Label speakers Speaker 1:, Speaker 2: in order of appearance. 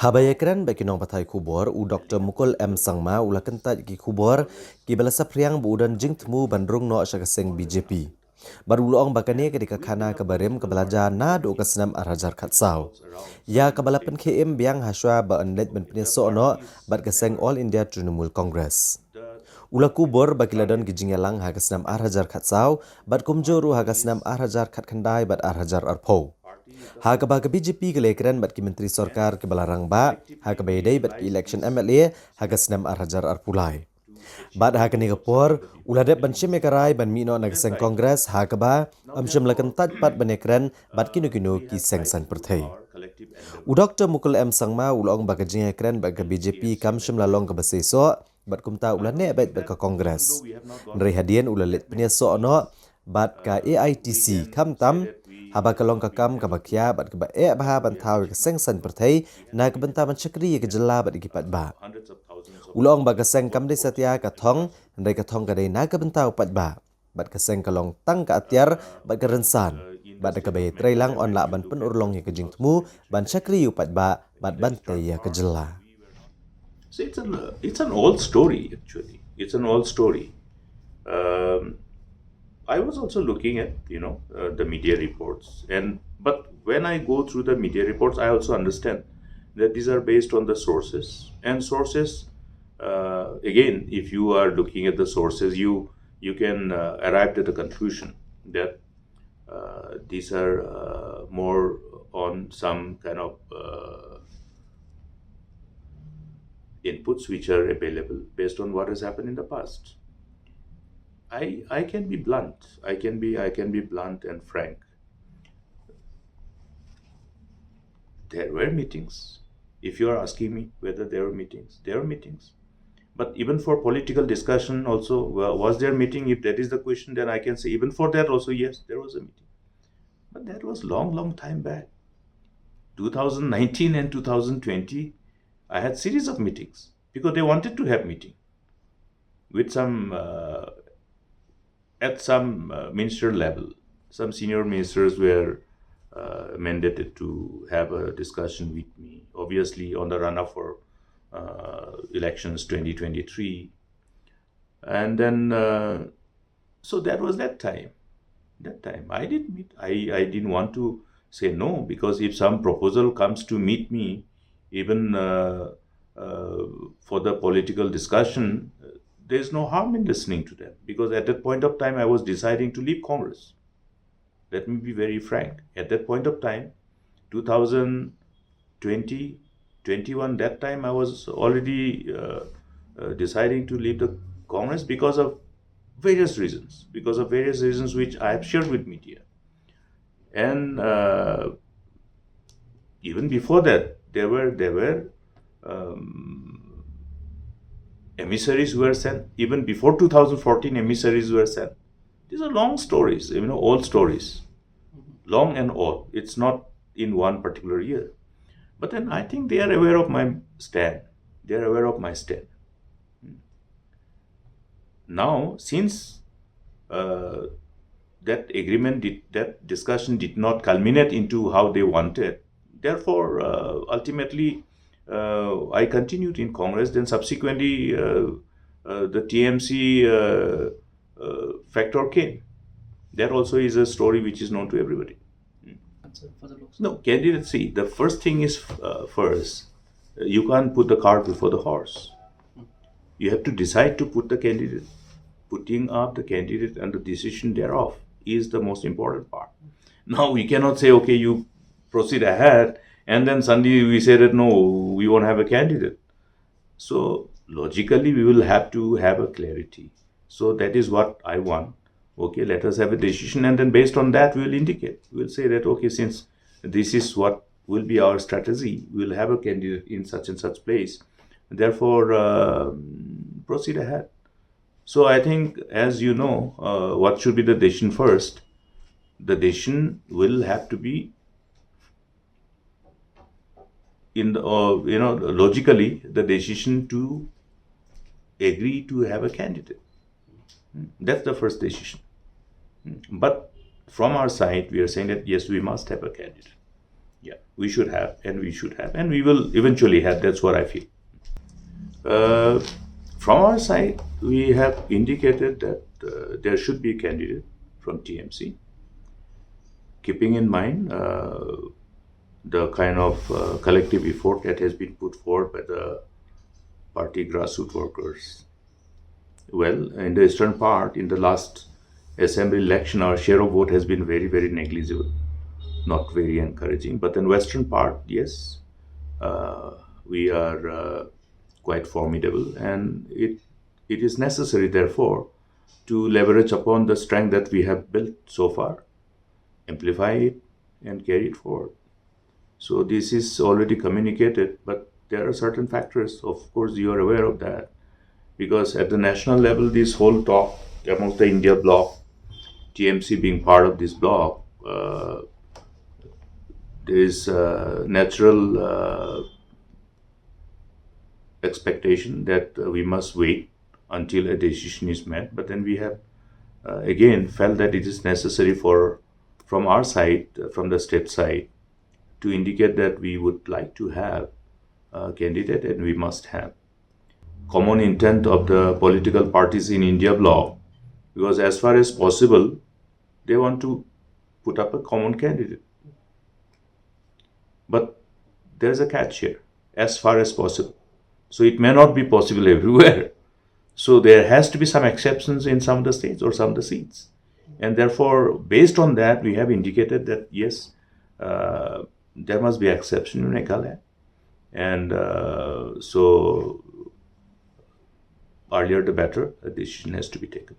Speaker 1: Habayakran bagi nong patai kubor u Dr Mukul Sangma ula Kyntait ki kubor ki balasa priang bu udan jing temu bandrung no asyakaseng BJP. Baru ulang bakane ketika khana kabarim kebelajar na do kasnam arajar khatsau. Ya kabalapan KM biang haswa ba anlet ben pyniasoh no bat kaseng All India Trinamool Congress. Ula kubor bagi ladon gijingelang hakasnam arajar khatsau bat kumjoru hakasnam arajar khatkhandai bat arajar arpo. Hakaba ke BJP ke lekran bat ki menteri sarkar ke balarang ba, hakaba edai bat ki election MLA hagasnam arhajar arpulai. Bat hakani kapor, uladep ban shime karai ban mino nagseng kongres hakaba amshim lakan tat pat banekran bat kinu ki sengsan perthai. U Dr Mukul Sangma ulong bagajing ekran bat ke BJP kamshim lalong ke baseso bat kumta ulane bat ke kongres. Nri hadian ulalit pyniasoh no bat ka AITC kamtam haba kalong kakam kabakia bat keba baha bantau ke sengsan perthai na kebenta mencakri ke jela bat ikipat ba. Ulong ba kaseng kamde setia kathong ndai kathong kadai na kebentau pat ba. Bat kaseng kalong tang ka atyar bat kerensan. Bat ka bay trailang on la ban penurlong ya kejing temu ban chakri upat ba bat bantai ya ke jela.
Speaker 2: So it's an old story actually. It's an old story. I was also looking at the media reports, but when I go through the media reports, I also understand that these are based on the sources, and sources again, if you are looking at the sources, you can arrive at the conclusion that these are more on some kind of inputs which are available based on what has happened in the past. I can be blunt. I can be blunt and frank. There were meetings. If you are asking me whether there were meetings, there were meetings. But even for political discussion also, was there meeting? If that is the question, then I can say even for that also, yes, there was a meeting. But that was long time back. 2019 and 2020, I had series of meetings because they wanted to have meeting with some at some ministerial level. Some senior ministers were mandated to have a discussion with me, obviously on the run-up for elections 2023. And then, so that was that time. That time I didn't meet. I didn't want to say no, because if some proposal comes to meet me, even for the political discussion, there's no harm in listening to them, because at that point of time I was deciding to leave Congress. Let me be very frank. At that point of time, 2020, 21, that time I was already deciding to leave the Congress because of various reasons, which I have shared with media. And even before that, there were emissaries were sent. Even before 2014, emissaries were sent. These are long stories, old stories, long and old. It's not in one particular year. But then I think they are aware of my stand. They are aware of my stand. Now, since that agreement, that discussion did not culminate into how they wanted, therefore, ultimately, I continued in Congress. Then subsequently, the TMC factor came. That also is a story which is known to everybody. No, candidacy, the first thing is first, you can't put the cart before the horse. You have to decide to put the candidate. Putting up the candidate and the decision thereof is the most important part. Now, we cannot say, okay, you proceed ahead, and then suddenly we say that, no, we won't have a candidate. So, logically, we will have to have a clarity. So, that is what I want. Okay, let us have a decision, and then based on that, we will indicate. We will say that, okay, since this is what will be our strategy, we will have a candidate in such and such place. Therefore, proceed ahead. So I think, as you know, what should be the decision first? The decision will have to be in the, logically, the decision to agree to have a candidate. That's the first decision. But from our side, we are saying that yes, we must have a candidate. Yeah, we should have, and we will eventually have. That's what I feel. From our side, we have indicated that there should be a candidate from TMC, keeping in mind the kind of collective effort that has been put forward by the party grassroots workers. Well, in the eastern part, in the last assembly election, our share of vote has been very, very negligible, not very encouraging. But in western part, yes, we are quite formidable, and it is necessary, therefore, to leverage upon the strength that we have built so far, amplify it, and carry it forward. So this is already communicated, but there are certain factors. Of course, you are aware of that, because at the national level, this whole talk amongst the India bloc, TMC being part of this bloc, there is natural expectation that we must wait until a decision is made. But then we have again felt that it is necessary from our side, from the state side, to indicate that we would like to have a candidate, and we must have common intent of the political parties in India bloc, because as far as possible, they want to put up a common candidate. But there's a catch here, as far as possible. So it may not be possible everywhere. So there has to be some exceptions in some of the states or some of the seats. And therefore, based on that, we have indicated that yes, there must be exception in Meghalaya. And so earlier the better, a decision has to be taken.